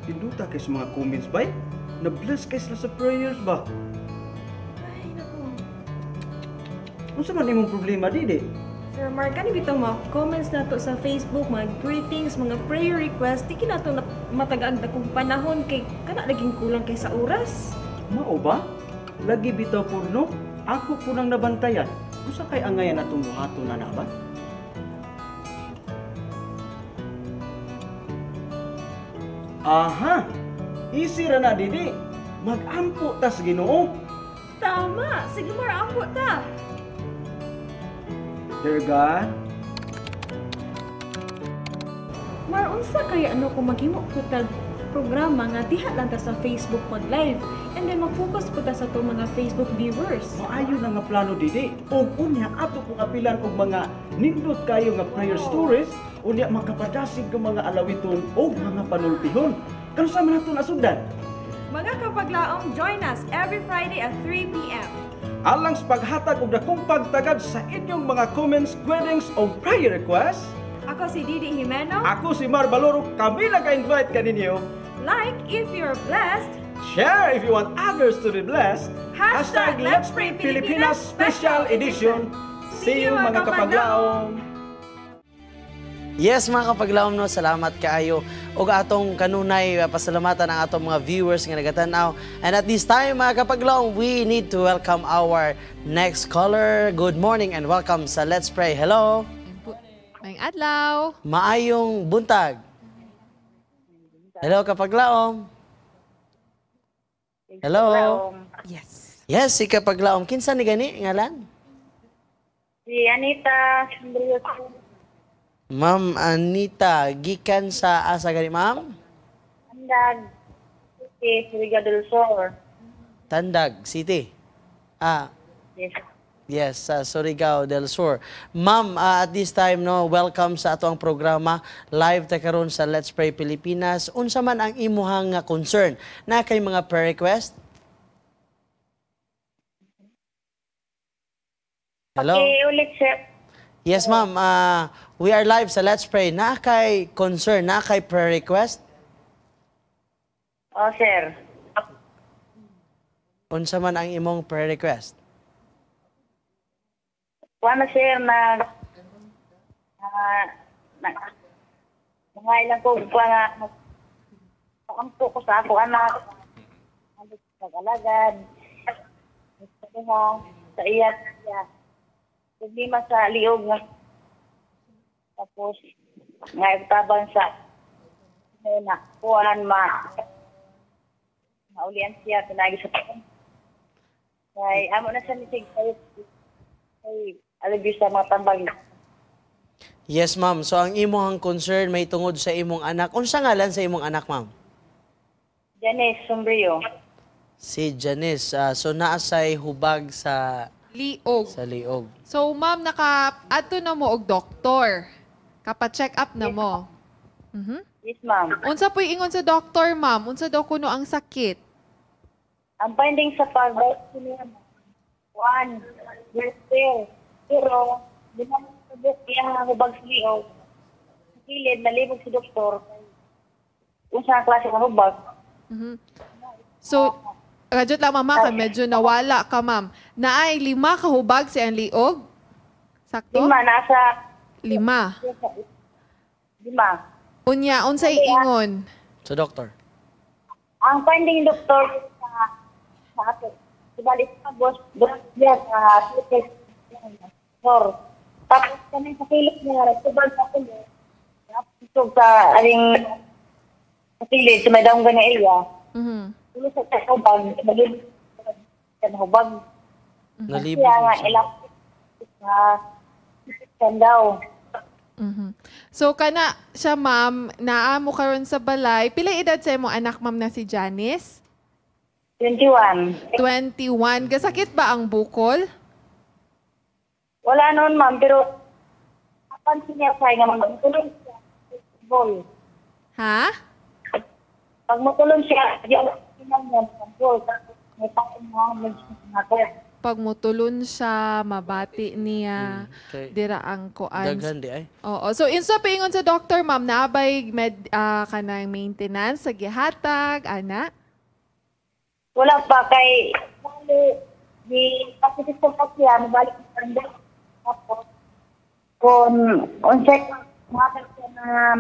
Pinuta kayo sa mga comments ba? Na-bless kayo sila sa prayers ba? Ay, naku. Ano sa man imong problema, Didi? Sir Mark, ano bitang mga comments na to sa Facebook, mga greetings, mga prayer requests, di na to matagaan na kong panahon kay kana naging kulang kay sa oras. Mao ba? Lagi bitaw purno, ako po lang nabantayan. Usa kay angayan na tumuhato na ba? Aha! Easy ra na, Didi. Mag-ampo tas Ginoo. Tama! Sige, Mar, ampo ta! Dear God, Mar, unsa kaya ano kung maghimo ko tag programa nga diha lang ta sa Facebook mag-live. And then mag-focus po ta sa to mga Facebook viewers. Maayo na nga plano didi. Og unya ato ko kapilan og mga nindot kayo nga prayer stories, unya makapadasig ng mga alawiton o mga panultihon. Kansa man nato nasugdan? Mga kapaglaom, join us every Friday at 3 p.m. Alang sa paghatag og dakong pagtagad sa inyong mga comments, greetings o prayer requests. Ako si Didi Jimeno. Ako si Mar Baloro. Kami nag-invite kaninyo. Like if you're blessed. Share if you want others to be blessed. Hashtag Let's Pray Pilipinas Special Edition. See you mga kapaglaom. Yes, mga kapaglaom, no, salamat kaayo. Og atong kanunay pasalamatan ang atong mga viewers nga nagatanaw. And at this time, mga kapaglaom, we need to welcome our next caller. Good morning and welcome sa Let's Pray. Hello. Maayong adlaw. Maayong buntag. Hello, kapaglaom. Hello. Yes. Yes, si kapaglaom. Kinsa ni gani ngalan? Si Anita. Ma'am Anita, gikan sa asa gani, ma'am? Tandag. Si Surigao del Sur. Tandag City. Yes. Yes, sa Surigao del Sur. Ma'am, at this time, no, welcome sa atong programa. Live ta karon sa Let's Pray Pilipinas. Unsa man ang imuhang concern? Na kay mga prayer request? Hello? Okay, ulit, sir. Yes, ma'am. We are live sa Let's Pray. Na kay concern, na kay prayer request? Oh, sir. Unsa man ang imong prayer request? Kuha sir, nangailan ko, kuha nga, ang ko sa ako, anak, nag-alagad, sa iyat, problema sa liog nga, tapos, nga tabang sa, kuhaan maulian siya, pinagi sa pagkakas. Kaya, amo na siya nisig kayo, alibis sa mga tambang. Yes, ma'am. So, ang imong concern may tungod sa imong anak. Unsa ngalan sa imong anak, ma'am? Janice Sombrio. Si Janice. So, naasay hubag sa liog. Sa liog. So, ma'am, naka-ato na mo og doktor. Kapa-check up na mo. Yes, ma'am. Unsa po ingon sa doktor, ma'am? Unsa daw kuno ang sakit? Ang finding sa pag-vaccine niya, pero di man subok iya hubag sa liog. Kilid nalibog si doktor. Unsa ang klase ng hubag? So, radyot lang mama, medyo nawala ka, ma'am. Naay 5 ka hubag sa ang liog? Sakto? 5, nasa 5. 5. Unya, unsay ingon? So, doktor. Ang finding doktor sa ato, ibalik sa boss, niya sa test. Tapos kami sa kilid niya, nagtubal sa kulo. Tapos sa aling sa kilid, sa may daong gana iya. Tulo sa hubag, nalibog sa hubag. Nalibog Kaya nga, elastic sa daw. So, kana siya, ma'am, naamo karon sa balay. Pila edad sa imong anak, ma'am, na si Janice? 21. 21. Gasakit ba ang bukol? Wala noon, ma'am, pero napansin niya sa nga magtulong siya. Bol. Ha? Pag matulong siya, di ako sinang niya control. Tapos may pakin mga medyo Pag mutulon siya, mabati niya, dira ang kuan. Daghan di ay. Oo. So, insa paingon sa doktor, ma'am, naabay kanang maintenance sa gihatag, ana? Wala pa kay di positive sa siya, mabalik sa tanda. Tapos, kung on-check mga siya na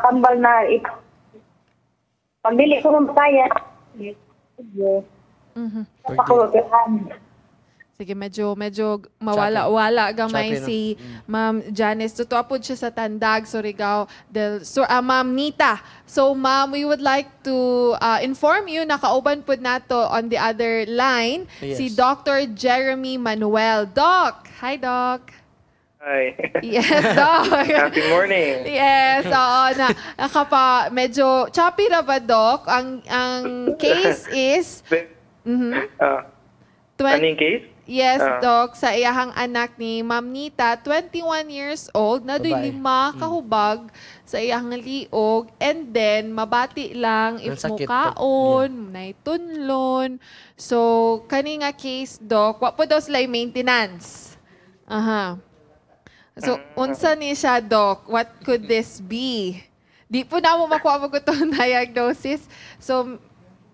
tambal na ito. Pagdili ko ng kaya, Sige, medyo mawala-wala gamay Choppy, no? si Ma'am Janice. Totoo po siya sa Tandag, Surigao del Sur. Ma'am Nita. So, ma'am, we would like to inform you na kauban po nato on the other line Yes. si Dr. Jeremy Manuel. Doc! Hi, Doc! Hi. Yes, Doc. Happy morning. Yes, oo na. Medyo choppy na ba, Doc? Ang case is... Anong case? Yes, Doc. Sa iyahang anak ni Ma'am Nita, 21 years old, na do'y 5 kahubag sa iyahang liog. And then, mabati lang, if mukaon, naitunlon. So, kani nga case, Doc, wa po daw sila maintenance. Aha. So, unsa ni siya, Doc? What could this be? Di po na mo makuha mo itong diagnosis. So,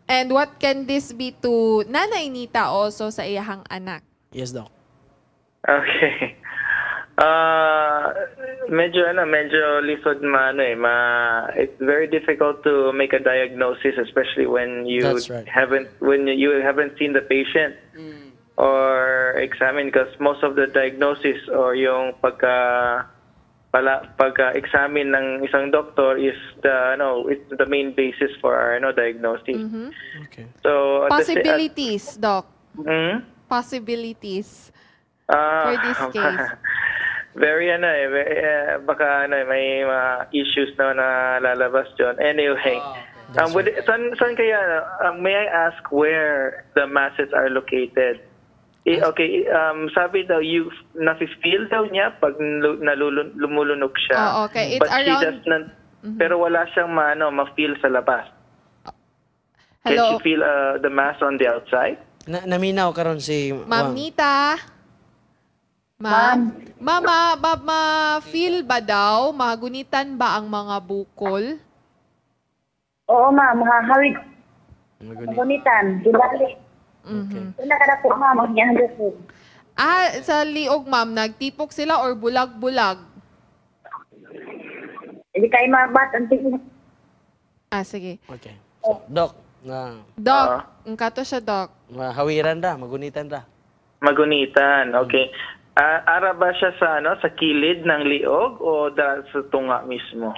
and what can this be to Nanay Nita also sa iyahang anak? Yes, Doc. Okay. Medyo lisod it's very difficult to make a diagnosis, especially when you haven't seen the patient or examine, because most of the diagnosis or yung pagka-examine ng isang doktor is it's the main basis for our diagnosis. Okay. So possibilities, Doc. Possibilities for this case. Very baka may mga issues na lalabas dyan. Anyway, saan kaya, may I ask where the masses are located? Okay, sabi daw, nafe-feel daw niya pag lumulunok siya. Oh, okay. It's but around... she does not, pero wala siyang ma-feel sa labas. Hello? Can she feel the mass on the outside? Naminaw karon si Ma'am Nita. Ma'am, ma-feel ba daw? Magunitan ba ang mga bukol? Oo, ma'am. Mahawig. Magunitan. Dibali. Una ka na po, ma'am. Sa liog, ma'am, nagtipok sila or bulag-bulag? Hindi kayo mabat ang tingin. Sige. Okay. So, Doc. Doc, ang kato siya, Doc. Mahawiran da, magunitan da. Magunitan, okay. Ara ba siya sa kilid ng liog o sa tunga mismo?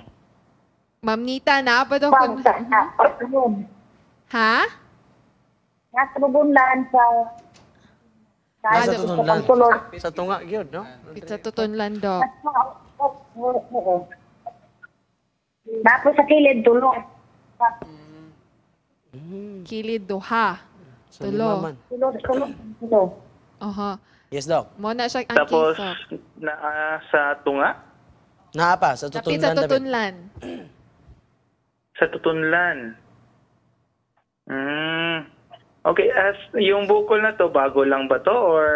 Ma'am Nita, na ba daw? Ha? Nasa bubunlan sa... Sa tutunlan. Sa tunga, yun, no? Sa tutunlan, Doc. Tapos sa kilid, tulo. Kilid, duha. Tulo. Tulo. Aha. Yes, Doc. Muna siya ang tapos, case, sa tunga? Naa sa tutunlan. Sa tutunlan. Sa tutunlan. Okay, yung bukol na to, bago lang ba to or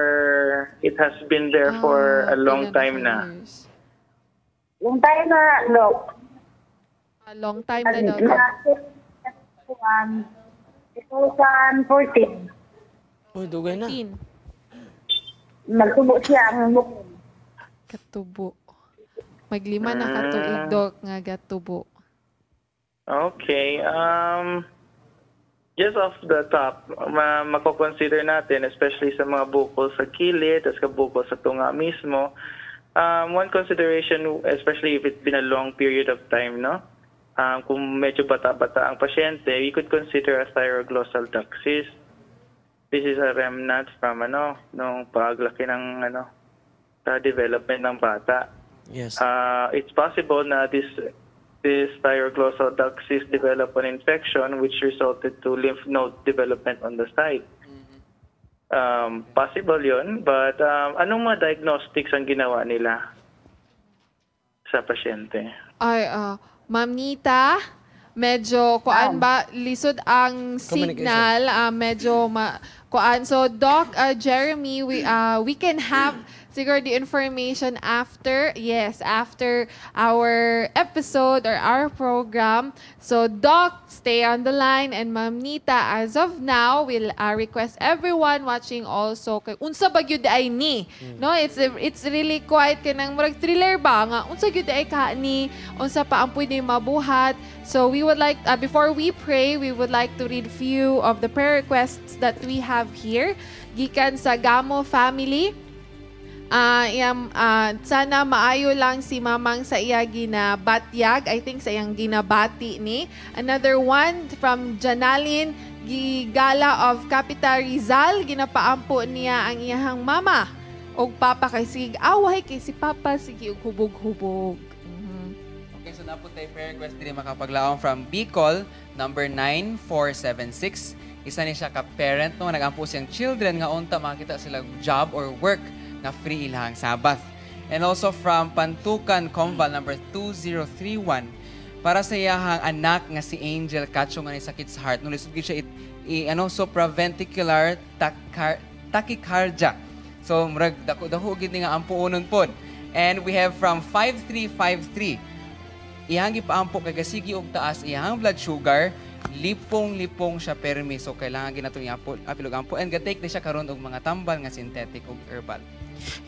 it has been there for a long time na? Long time na, Doc. A long time na, Doc. 2014. Uy, dugay na. Nagtubo siya ang bukol. Katubo. Maglima na katuig, Doc, nga gatubo. Okay. Just off the top, mako-consider natin, especially sa mga bukol sa kilid, at sa bukol sa tunga mismo, one consideration, especially if it's been a long period of time, no? Kung medyo bata-bata ang pasyente, we could consider a thyroglossal duct cyst. This is a remnant from nung paglaki ng sa development ng bata. Yes. It's possible na this thyroglossal duct cyst developed an infection which resulted to lymph node development on the site. Possible yun, but anong mga diagnostics ang ginawa nila sa pasyente? Ma'am Nita, medyo lisod ang signal, medyo so Doc Jeremy, we can have siguro the information after our episode or our program. So Doc, stay on the line, and Ma'am Nita, as of now, will request everyone watching also kay unsa ba gyud ay ni, no? It's really quite kanang murag thriller ba nga unsa gyud ay ka ni, unsa pa ang pwede mabuhat. So we would like before we pray, we would like to read few of the prayer requests that we have here gikan sa Gamo family. Sana maayo lang si mamang sa iya ginabatyag. I think sa iyang ginabati ni. Another one from Janalyn Gigala of Capital Rizal. Ginapaampo niya ang iyang mama og papa kay sige away kay si papa sige og hubog-hubog. Okay, so napod tayo prayer request din makapaglaom from Bicol, number 9476. Isa ni siya ka-parent no, nagampo siyang children nga unta makita sila job or work na free ilahang Sabbath. And also from Pantukan, Combal, number 2031, para sa iyahang anak nga si Angel Cacho nga ni sakit sa heart. Nung lisod siya supraventricular tachycardia. So, murag dako gid nga ampuonon pod. And we have from 5353. Iyang gipaampo kay gasigi og taas iyang blood sugar, lipong siya permi. So kailangan ginato niya apilog ampo and ga-take na siya karon og mga tambal nga synthetic ug herbal.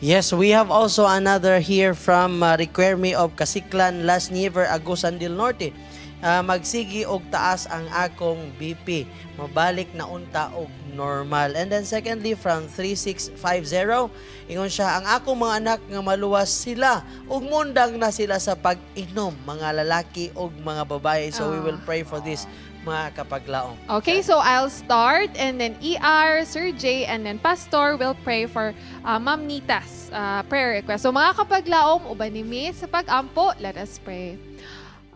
Yes, we have also another here from require me of Kasiklan, Las Nieves, Agusan del Norte. Magsigi og taas ang akong BP. Mabalik na unta og normal. And then secondly, from 3650, ingon siya, ang akong mga anak nga maluwas sila ug mundang na sila sa pag-inom, mga lalaki ug mga babae. So we will pray for this, mga kapaglaom. Okay, so I'll start and then ER, Sir J, and then Pastor will pray for Ma'am Nita's prayer request. So mga kapaglaom, uban ni Mi sa pag-ampo, let us pray.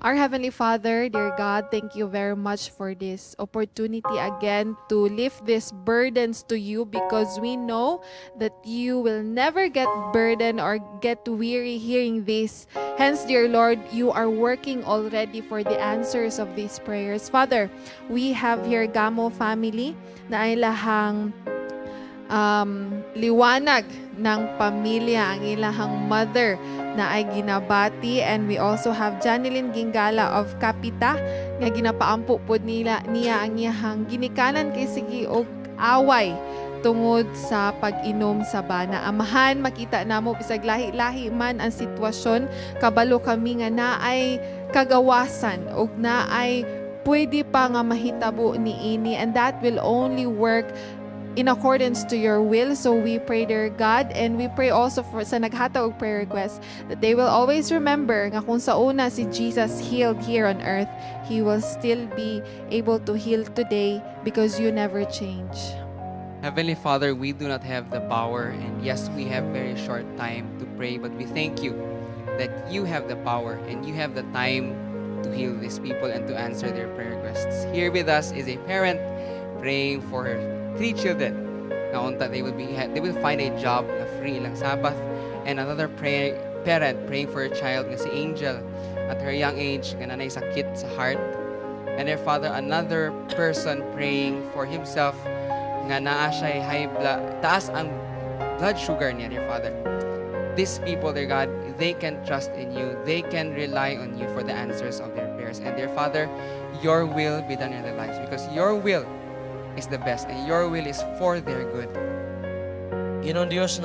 Our Heavenly Father, dear God, thank you very much for this opportunity again to lift these burdens to you because we know that you will never get burdened or get weary hearing this. Hence, dear Lord, you are working already for the answers of these prayers. Father, we have here Gamo family na ay lahang liwanag ng pamilya, ang ilahang mother na ay ginabati, and we also have Janilyn Gingala of Kapita nga ginapaampo pod niya ang iyahang ginikanan kay sige og away tungod sa pag-inom sa bana. Amahan, makita namo bisag lahi-lahi man ang sitwasyon, kabalo kami nga naay kagawasan og naay pwede pa nga mahitabo niini, and that will only work in accordance to your will. So we pray, dear God, and we pray also for sa naghatag og prayer request that they will always remember nga kung sa una si Jesus healed here on earth, He will still be able to heal today because you never change. Heavenly Father, we do not have the power, and yes, we have very short time to pray, but we thank you that you have the power and you have the time to heal these people and to answer their prayer requests. Here with us is a parent praying for her 3 children. Naunta, they will find a job na free ilang Sabbath, and another parent praying for a child nga si Angel at her young age nga nanay sakit sa heart. And their father, another person praying for himself nga naa siya high blood, taas ang blood sugar niya, dear Father. These people, dear God, they can trust in you. They can rely on you for the answers of their prayers. And dear Father, your will be done in their lives because your will is the best and your will is for their good. Ginoong Diyos,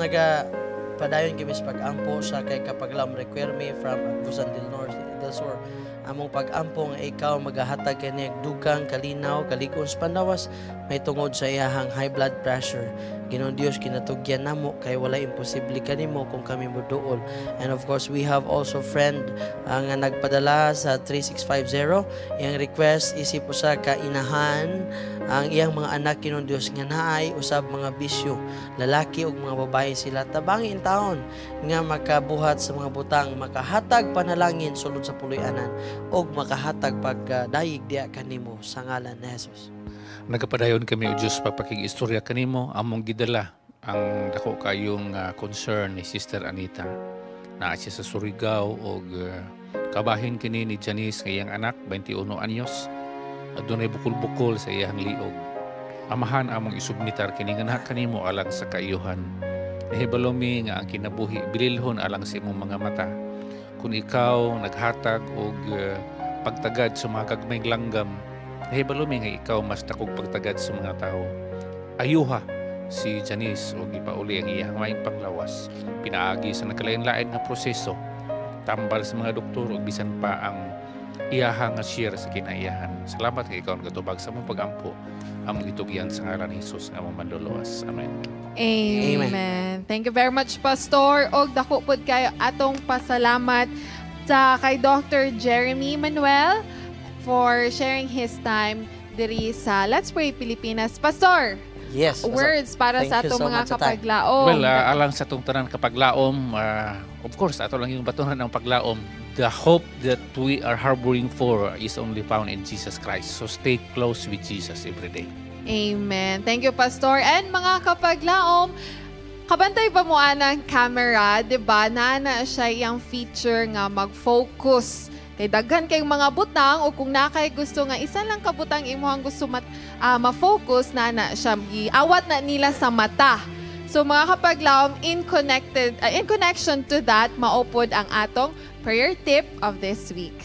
padayon kami sa pag-ampo sa kay kapaglam require me from Agusan del Norte, del Sur. Among pag-ampo nga ikaw magahatag kani dugang, kalinaw, kalikon sa pandawas, may tungod sa iyahang high blood pressure. Ginoong Diyos, kinatugyan namo kay wala imposible kanimo kung kami moduol. And of course, we have also friend nga nagpadala sa 3650. Iyang request isip usa ka inahan ang iyang mga anak, Ginoong Diyos, nga naay usab mga bisyo, lalaki ug mga babae sila, tabangin taon nga makabuhat sa mga butang, makahatag panalangin sulod sa puloy-anan ug makahatag pagdayeg diha kanimo sa ngalan ni Jesus. Nagapadayon kami o Diyos papakig-istorya kanimo among gidala ang dako kayong concern ni Sister Anita na siya sa Surigao o kabahin kini ni Janice nga iyang anak 21 anyos at dunay bukol-bukol sa iyang liog. Amahan among isubmitar kini nga anak kanimo alang sa kaayuhan. Nahibalomi nga ang kinabuhi bililhon alang sa imong mga mata. Kung ikaw naghatag og pagtagad sa mga kagmayng langgam, nahibalomi nga ikaw mas dakog pagtagad sa mga tao. Ayuha si Janice o ipauli ang iyang maing panglawas. Pinaagi sa nagkalain-lain nga proseso. Tambal sa mga doktor o bisan pa ang iyaha nga share sa kinaiyahan. Salamat kay ikaw nagatubag sa mong pag-ampo. Among itugyan sa ngalan ni Jesus nga mong manluluwas. Amen. Amen. Thank you very much, Pastor. Og dako pod kayo atong pasalamat sa kay Dr. Jeremy Manuel for sharing his time diri sa Let's Pray Pilipinas. Pastor, Yes. words para Thank sa you atong so mga much, Atay. kapaglaom. Well, alang sa itong tanan kapaglaom, of course, ato lang yung batunan ng paglaom. The hope that we are harboring for is only found in Jesus Christ. So stay close with Jesus every day. Amen. Thank you, Pastor. And mga kapaglaom, kabantay ba mo ang camera, diba? Na siya yung feature nga mag-focus. Kay daghan kayong mga butang o kung nakay gusto nga isa lang kabutang imuhang gusto ma-focus na siya iawat na nila sa mata. So mga kapaglaom, in connection to that, maupod ang atong prayer tip of this week.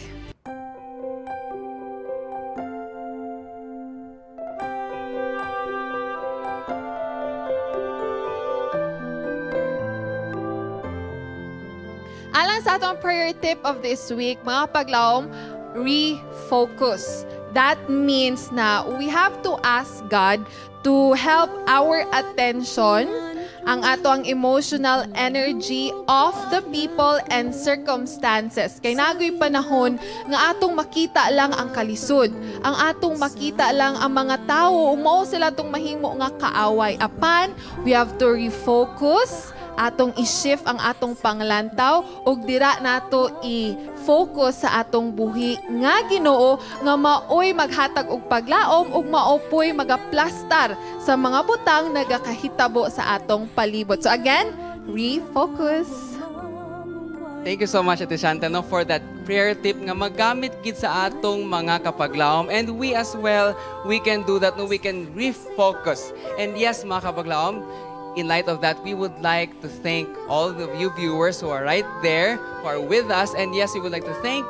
Alang sa atong prayer tip of this week, mga kapaglaom, refocus. That means na we have to ask God to help our attention, ang ato ang emotional energy of the people and circumstances. Kay nagoy panahon nga atong makita lang ang kalisod. Ang atong makita lang ang mga tao, mao sila tong mahimo nga kaaway. Apan, we have to refocus, atong i-shift ang atong panglantaw ug dira nato i-focus sa atong buhi nga Ginoo nga maoy maghatag og paglaom ug maopoy magaplastar sa mga butang nagakahitabo sa atong palibot. So again, refocus. Thank you so much, Ate Shanta, no, for that prayer tip nga magamit gid sa atong mga kapaglaom. And we as well, we can do that, no, we can refocus. And yes, mga kapaglaom, in light of that, we would like to thank all of you viewers who are right there, who are with us. And yes, we would like to thank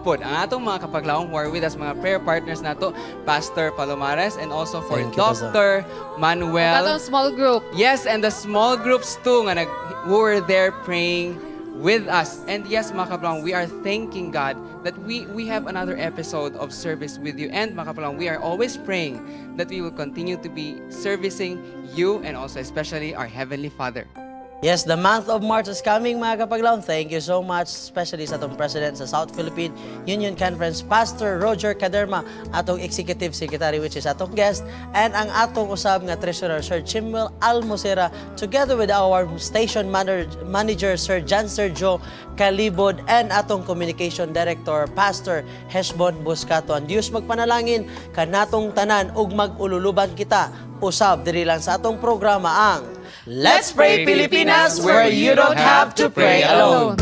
po ang atong mga kapaglaom who are with us, mga prayer partners nato, Pastor Palomares, and also for Dr. Manuel. Atong small group. Yes, and the small groups too nga who were there praying with us. And yes, mga kapaglaom, we are thanking God that we have another episode of service with you. And mga kapaglaom, we are always praying that we will continue to be servicing you and also especially our Heavenly Father. Yes, the month of March is coming, mga kapaglaom. Thank you so much, especially sa atong President sa South Philippine Union Conference, Pastor Roger Caderma, atong Executive Secretary, which is atong guest, and ang atong usab nga Treasurer, Sir Chimwell Almosera, together with our Station Manager, Sir John Sergio Calibod, and atong Communication Director, Pastor Heshbon Buscato. Ang Diyos magpanalangin kanatong tanan ug mag-ululuban kita usab diri lang sa atong programa ang Let's Pray Pilipinas, where you don't have to pray alone.